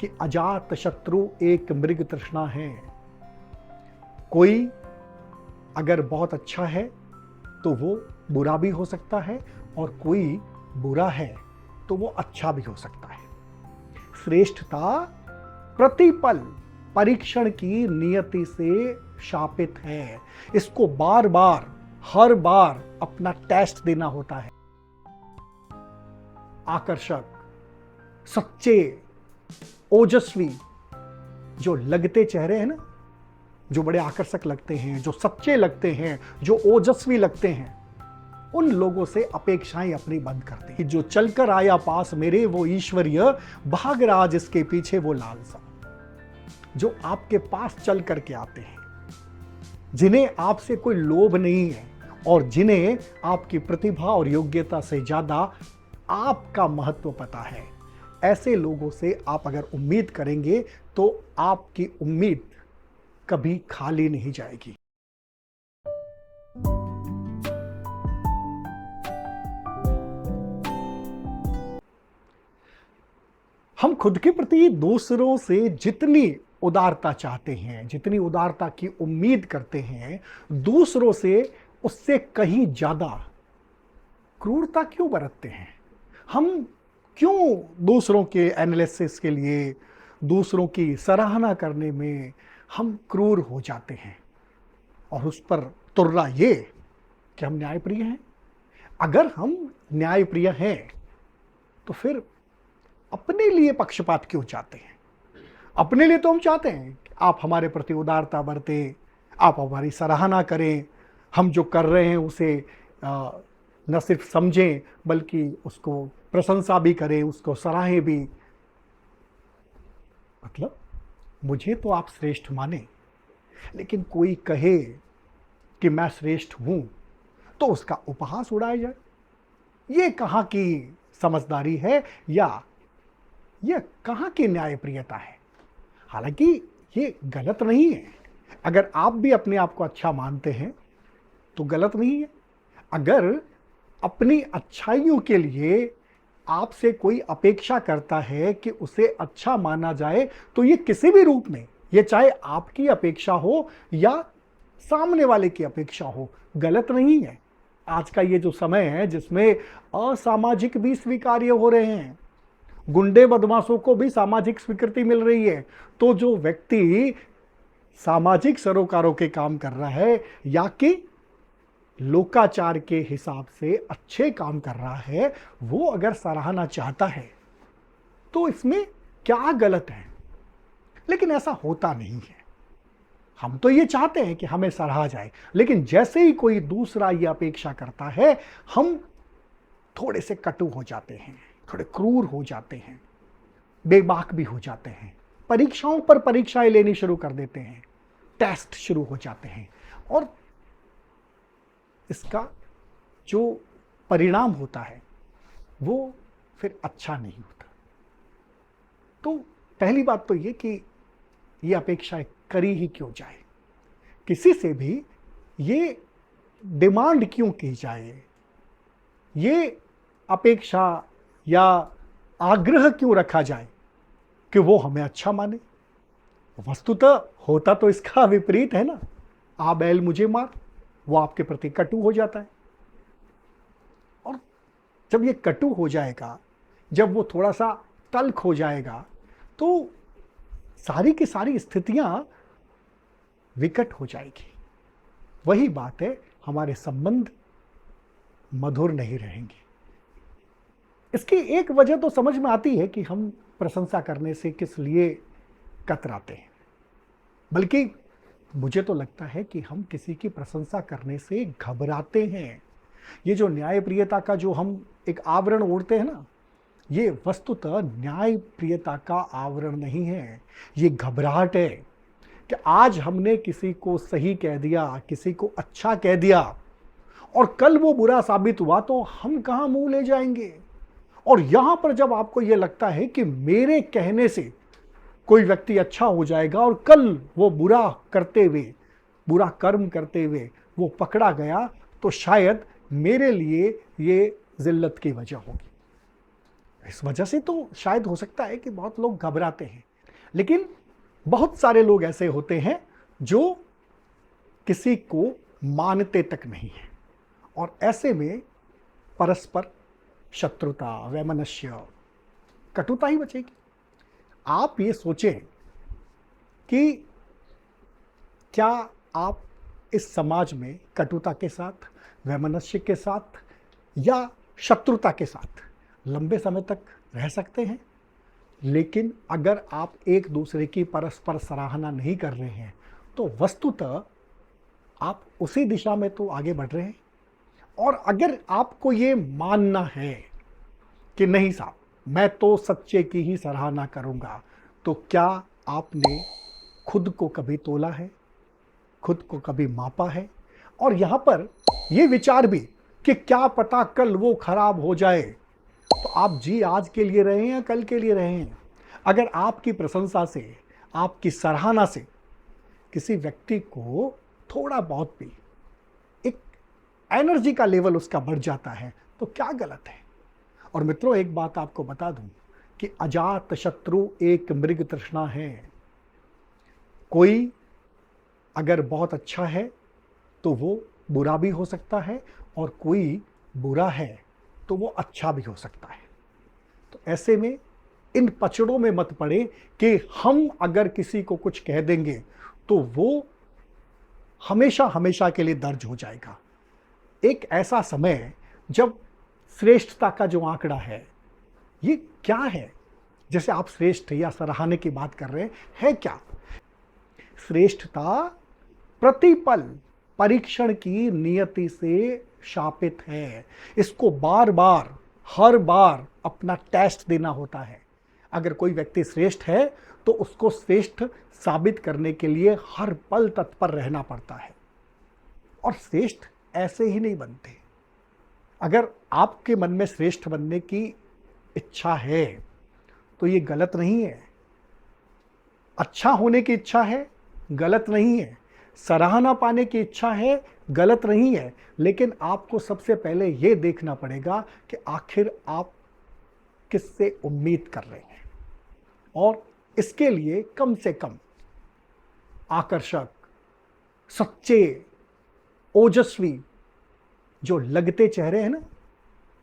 कि अजात शत्रु एक मृग तृष्णा है। कोई अगर बहुत अच्छा है तो वो बुरा भी हो सकता है, और कोई बुरा है तो वो अच्छा भी हो सकता है। श्रेष्ठता प्रतिपल परीक्षण की नियति से शापित है। इसको बार बार, हर बार अपना टेस्ट देना होता है। आकर्षक, सच्चे, ओजस्वी जो लगते चेहरे हैं ना, जो बड़े आकर्षक लगते हैं, जो सच्चे लगते हैं, जो ओजस्वी लगते हैं, उन लोगों से अपेक्षाएं अपनी बंद करते हैं। जो चलकर आया पास मेरे वो ईश्वरीय, भाग रहा जिसके पीछे वो लालसा। जो आपके पास चल करके आते हैं, जिन्हें आपसे कोई लोभ नहीं है, और जिन्हें आपकी प्रतिभा और योग्यता से ज्यादा आपका महत्व पता है, ऐसे लोगों से आप अगर उम्मीद करेंगे तो आपकी उम्मीद कभी खाली नहीं जाएगी। हम खुद के प्रति दूसरों से जितनी उदारता चाहते हैं, जितनी उदारता की उम्मीद करते हैं, दूसरों से उससे कहीं ज्यादा क्रूरता क्यों बरतते हैं? हम क्यों दूसरों के एनालिसिस के लिए, दूसरों की सराहना करने में हम क्रूर हो जाते हैं? और उस पर तुर्रा ये कि हम न्यायप्रिय हैं। अगर हम न्यायप्रिय हैं तो फिर अपने लिए पक्षपात क्यों चाहते हैं? अपने लिए तो हम चाहते हैं कि आप हमारे प्रति उदारता बरतें, आप हमारी सराहना करें, हम जो कर रहे हैं उसे न सिर्फ समझें बल्कि उसको प्रशंसा भी करें, उसको सराहें भी। मतलब मुझे तो आप श्रेष्ठ माने, लेकिन कोई कहे कि मैं श्रेष्ठ हूं तो उसका उपहास उड़ाया जाए। ये कहां की समझदारी है, या ये कहां की न्यायप्रियता है? हालांकि ये गलत नहीं है। अगर आप भी अपने आप को अच्छा मानते हैं तो गलत नहीं है। अगर अपनी अच्छाइयों के लिए आपसे कोई अपेक्षा करता है कि उसे अच्छा माना जाए, तो ये किसी भी रूप में, ये चाहे आपकी अपेक्षा हो या सामने वाले की अपेक्षा हो, गलत नहीं है। आज का ये जो समय है जिसमें असामाजिक भी स्वीकार्य हो रहे हैं, गुंडे बदमाशों को भी सामाजिक स्वीकृति मिल रही है, तो जो व्यक्ति सामाजिक सरोकारों के काम कर रहा है या कि लोकाचार के हिसाब से अच्छे काम कर रहा है, वो अगर सराहना चाहता है तो इसमें क्या गलत है? लेकिन ऐसा होता नहीं है। हम तो ये चाहते हैं कि हमें सराहा जाए, लेकिन जैसे ही कोई दूसरा ये अपेक्षा करता है, हम थोड़े से कटु हो जाते हैं, थोड़े क्रूर हो जाते हैं, बेबाक भी हो जाते हैं, परीक्षाओं पर परीक्षाएं लेनी शुरू कर देते हैं, टेस्ट शुरू हो जाते हैं, और इसका जो परिणाम होता है वो फिर अच्छा नहीं होता। तो पहली बात तो ये कि ये अपेक्षाएं करी ही क्यों जाए, किसी से भी ये डिमांड क्यों की जाए, ये अपेक्षा या आग्रह क्यों रखा जाए कि वो हमें अच्छा माने? वस्तुतः होता तो इसका विपरीत है ना। आ बैल मुझे मार, वो आपके प्रति कटु हो जाता है। और जब ये कटु हो जाएगा, जब वो थोड़ा सा तल्ख हो जाएगा, तो सारी की सारी स्थितियां विकट हो जाएगी। वही बात है, हमारे संबंध मधुर नहीं रहेंगे। इसकी एक वजह तो समझ में आती है कि हम प्रशंसा करने से किस लिए कतराते हैं, बल्कि मुझे तो लगता है कि हम किसी की प्रशंसा करने से घबराते हैं। ये जो न्यायप्रियता का जो हम एक आवरण ओढ़ते हैं ना, ये वस्तुतः न्यायप्रियता का आवरण नहीं है। ये घबराहट है कि आज हमने किसी को सही कह दिया, किसी को अच्छा कह दिया, और कल वो बुरा साबित हुआ तो हम कहां मुंह ले जाएंगे। और यहां पर जब आपको यह लगता है कि मेरे कहने से कोई व्यक्ति अच्छा हो जाएगा और कल वो बुरा करते हुए, बुरा कर्म करते हुए वो पकड़ा गया, तो शायद मेरे लिए ये जिल्लत की वजह होगी। इस वजह से तो शायद हो सकता है कि बहुत लोग घबराते हैं लेकिन बहुत सारे लोग ऐसे होते हैं जो किसी को मानते तक नहीं है, और ऐसे में परस्पर शत्रुता, वैमनस्य, कटुता ही बचेगी। आप ये सोचें कि क्या आप इस समाज में कटुता के साथ, वैमनस्य के साथ या शत्रुता के साथ लंबे समय तक रह सकते हैं? लेकिन अगर आप एक दूसरे की परस्पर सराहना नहीं कर रहे हैं तो वस्तुतः आप उसी दिशा में तो आगे बढ़ रहे हैं। और अगर आपको ये मानना है कि नहीं साहब, मैं तो सच्चे की ही सराहना करूंगा, तो क्या आपने खुद को कभी तोला है, खुद को कभी मापा है? और यहां पर यह विचार भी कि क्या पता कल वो खराब हो जाए, तो आप जी आज के लिए रहे हैं या कल के लिए रहे हैं? अगर आपकी प्रशंसा से, आपकी सराहना से किसी व्यक्ति को थोड़ा बहुत भी एक एनर्जी का लेवल उसका बढ़ जाता है तो क्या गलत है? और मित्रों, एक बात आपको बता दूं कि अजात शत्रु एक मृग तृष्णा है। कोई अगर बहुत अच्छा है तो वो बुरा भी हो सकता है, और कोई बुरा है तो वो अच्छा भी हो सकता है। तो ऐसे में इन पचड़ों में मत पड़े कि हम अगर किसी को कुछ कह देंगे तो वो हमेशा हमेशा के लिए दर्ज हो जाएगा। एक ऐसा समय जब श्रेष्ठता का जो आंकड़ा है, ये क्या है? जैसे आप श्रेष्ठ या सराहने की बात कर रहे हैं, है क्या? श्रेष्ठता प्रतिपल परीक्षण की नियति से शापित है। इसको बार बार, हर बार अपना टेस्ट देना होता है। अगर कोई व्यक्ति श्रेष्ठ है तो उसको श्रेष्ठ साबित करने के लिए हर पल तत्पर रहना पड़ता है। और श्रेष्ठ ऐसे ही नहीं बनते। अगर आपके मन में श्रेष्ठ बनने की इच्छा है तो ये गलत नहीं है। अच्छा होने की इच्छा है, गलत नहीं है। सराहना पाने की इच्छा है, गलत नहीं है। लेकिन आपको सबसे पहले यह देखना पड़ेगा कि आखिर आप किससे उम्मीद कर रहे हैं, और इसके लिए कम से कम आकर्षक, सच्चे, ओजस्वी जो लगते चेहरे हैं ना,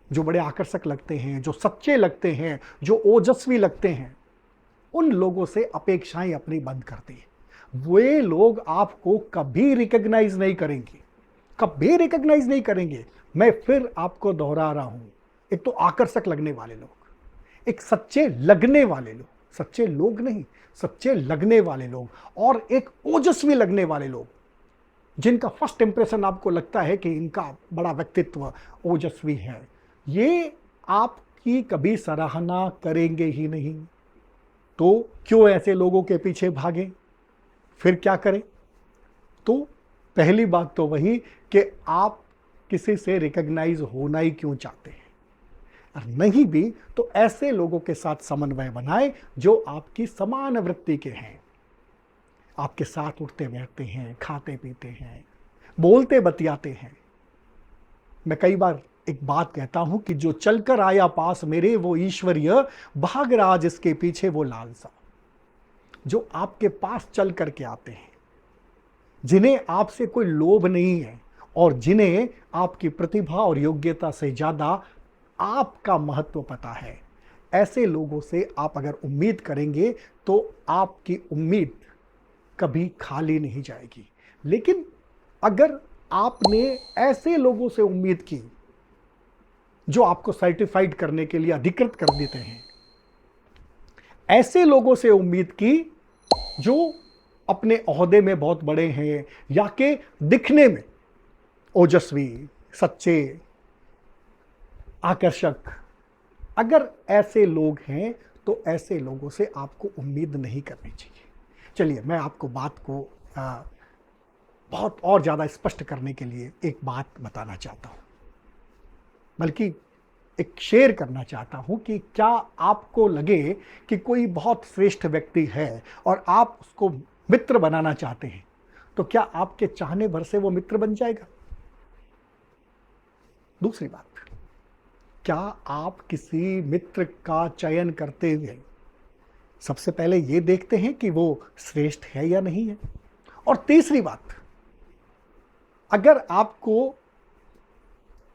जो बड़े आकर्षक लगते हैं, जो सच्चे लगते हैं, जो ओजस्वी लगते हैं, उन लोगों से अपेक्षाएं अपनी बंद करती हैं। वे लोग आपको कभी रिकॉग्नाइज नहीं करेंगे, कभी रिकॉग्नाइज नहीं करेंगे। मैं फिर आपको दोहरा रहा हूं, एक तो आकर्षक लगने वाले लोग, एक सच्चे लगने वाले लोग, सच्चे लोग नहीं, सच्चे लगने वाले लोग, और एक ओजस्वी लगने वाले लोग, जिनका फर्स्ट इंप्रेशन आपको लगता है कि इनका बड़ा व्यक्तित्व ओजस्वी है, ये आपकी कभी सराहना करेंगे ही नहीं। तो क्यों ऐसे लोगों के पीछे भागें? फिर क्या करें? तो पहली बात तो वही कि आप किसी से रिकॉग्नाइज होना ही क्यों चाहते हैं, और नहीं भी तो ऐसे लोगों के साथ समन्वय बनाएं जो आपकी समान वृत्ति के हैं, आपके साथ उठते बैठते हैं, खाते पीते हैं, बोलते बतियाते हैं। मैं कई बार एक बात कहता हूं कि जो चलकर आया पास मेरे वो ईश्वरीय, भाग रहा जिसके पीछे वो लालसा। जो आपके पास चल करके आते हैं, जिन्हें आपसे कोई लोभ नहीं है, और जिन्हें आपकी प्रतिभा और योग्यता से ज्यादा आपका महत्व पता है, ऐसे लोगों से आप अगर उम्मीद करेंगे तो आपकी उम्मीद कभी खाली नहीं जाएगी। लेकिन अगर आपने ऐसे लोगों से उम्मीद की जो आपको सर्टिफाइड करने के लिए अधिकृत कर देते हैं, ऐसे लोगों से उम्मीद की जो अपने ओहदे में बहुत बड़े हैं या के दिखने में ओजस्वी, सच्चे, आकर्षक, अगर ऐसे लोग हैं तो ऐसे लोगों से आपको उम्मीद नहीं करनी चाहिए। चलिए, मैं आपको बात को बहुत और ज़्यादा स्पष्ट करने के लिए एक बात बताना चाहता हूँ, बल्कि एक शेयर करना चाहता हूँ कि क्या आपको लगे कि कोई बहुत श्रेष्ठ व्यक्ति है और आप उसको मित्र बनाना चाहते हैं, तो क्या आपके चाहने भर से वो मित्र बन जाएगा? दूसरी बात, क्या आप किसी मित्र का चयन करते हुए सबसे पहले ये देखते हैं कि वो श्रेष्ठ है या नहीं है। और तीसरी बात, अगर आपको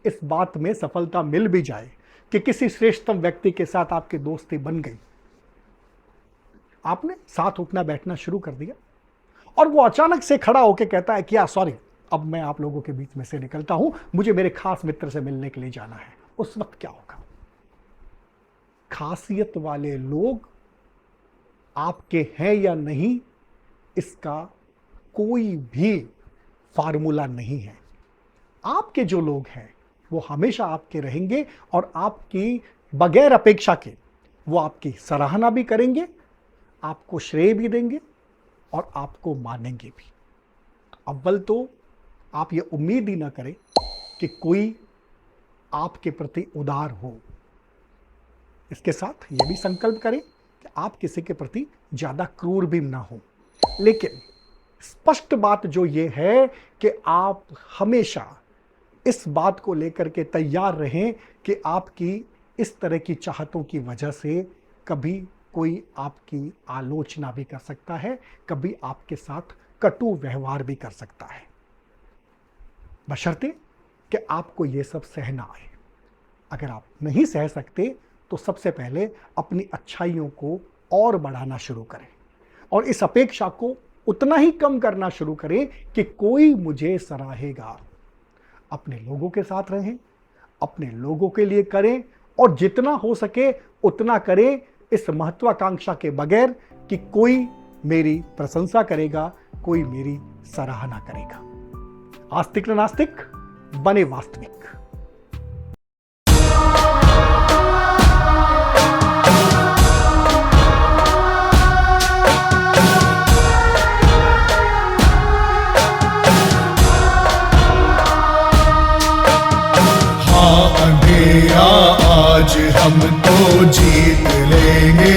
इस बात में सफलता मिल भी जाए कि किसी श्रेष्ठतम व्यक्ति के साथ आपकी दोस्ती बन गई, आपने साथ उठना बैठना शुरू कर दिया और वो अचानक से खड़ा होकर कहता है कि यार सॉरी, अब मैं आप लोगों के बीच में से निकलता हूं, मुझे मेरे खास मित्र से मिलने के लिए जाना है, उस वक्त क्या होगा? खासियत वाले लोग आपके हैं या नहीं, इसका कोई भी फार्मूला नहीं है। आपके जो लोग हैं वो हमेशा आपके रहेंगे और आपकी बगैर अपेक्षा के वो आपकी सराहना भी करेंगे, आपको श्रेय भी देंगे और आपको मानेंगे भी। अव्वल तो आप ये उम्मीद ही ना करें कि कोई आपके प्रति उदार हो। इसके साथ ये भी संकल्प करें कि आप किसी के प्रति ज़्यादा क्रूर भी ना हो। लेकिन स्पष्ट बात जो ये है कि आप हमेशा इस बात को लेकर के तैयार रहें कि आपकी इस तरह की चाहतों की वजह से कभी कोई आपकी आलोचना भी कर सकता है, कभी आपके साथ कटु व्यवहार भी कर सकता है, बशर्ते कि आपको ये सब सहना आए। अगर आप नहीं सह सकते तो सबसे पहले अपनी अच्छाइयों को और बढ़ाना शुरू करें और इस अपेक्षा को उतना ही कम करना शुरू करें कि कोई मुझे सराहेगा। अपने लोगों के साथ रहें, अपने लोगों के लिए करें और जितना हो सके उतना करें, इस महत्वाकांक्षा के बगैर कि कोई मेरी प्रशंसा करेगा, कोई मेरी सराहना करेगा। आस्तिक न नास्तिक, बने वास्तविक। अंधेरा आज हम तो जीत लेंगे।